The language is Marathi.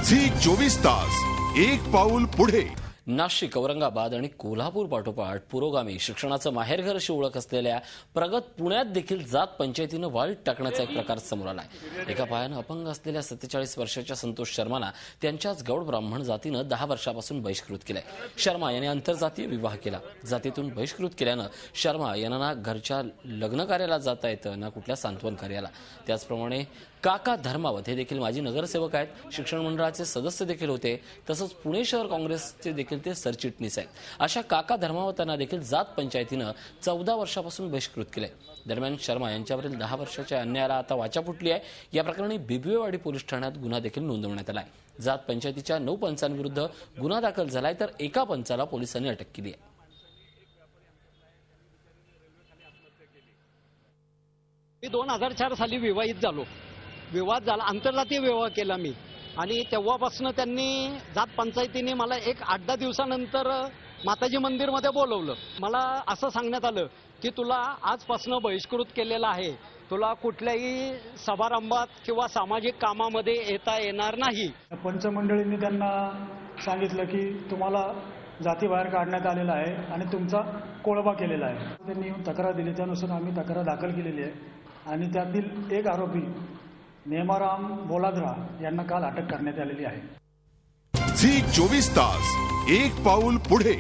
झी 24 तास एक पाऊल पुढे। नाशिक, औरंगाबाद आणि कोल्हापूर पाठोपाठ पुरोगामी शिक्षणाचं माहेरघर अशी ओळख असलेल्या प्रगत पुण्यात देखील जात पंचायतीनं वाळीत टाकण्याचा एक प्रकार समोर आलाय। एका पायानं अपंग असलेल्या 47 वर्षाच्या संतोष शर्माला त्यांच्याच गौड ब्राह्मण जातीनं 10 वर्षापासून बहिष्कृत केलंय। शर्मा यांनी आंतरजातीय विवाह केला। जातीतून बहिष्कृत केल्यानं शर्मा यांना ना घरच्या लग्न कार्याला जाता येतं ना कुठल्या सांत्वन कार्याला। त्याचप्रमाणे काका धर्मावत हे देखील माजी नगरसेवक आहेत, शिक्षण मंडळाचे सदस्य देखील होते, तसंच पुणे शहर काँग्रेसचे देखील ते सरचिटणीस आहेत। अशा काका धर्मावतांना देखील जात पंचायतीनं 14 वर्षापासून बहिष्कृत केले। दरम्यान शर्मा यांच्यावरील 10 वर्षाच्या अन्यायाला आता वाचा फुटली आहे। या प्रकरणी बिबवेवाडी पोलीस ठाण्यात गुन्हा देखील नोंदवण्यात आलाय। जात पंचायतीच्या 9 पंचांविरुद्ध गुन्हा दाखल झालाय, तर एका पंचाला पोलिसांनी अटक केली आहे। मी 2004 साली विवाहित झालो। विवाद झाला, आंतरजातीय विवाह केला मी, आणि तेव्हापासून त्यांनी जात पंचायतीने मला एक 8-10 दिवसानंतर माताजी मंदिरमध्ये बोलवलं। मला असं सांगण्यात आलं की तुला आजपासून बहिष्कृत केलेला आहे, तुला कुठल्याही समारंभात किंवा सामाजिक कामामध्ये येता येणार नाही। पंचमंडळींनी त्यांना सांगितलं की तुम्हाला जातीबाहेर काढण्यात आलेला आहे आणि तुमचा कोळबा केलेला आहे। त्यांनी तक्रार दिली, त्यानुसार आम्ही तक्रार दाखल केलेली आहे आणि त्यातील एक आरोपी नेमाराम बोलाद्रा यांना काल अटक करण्यात आलेली आहे। झी 24 तास एक पाऊल पुढे।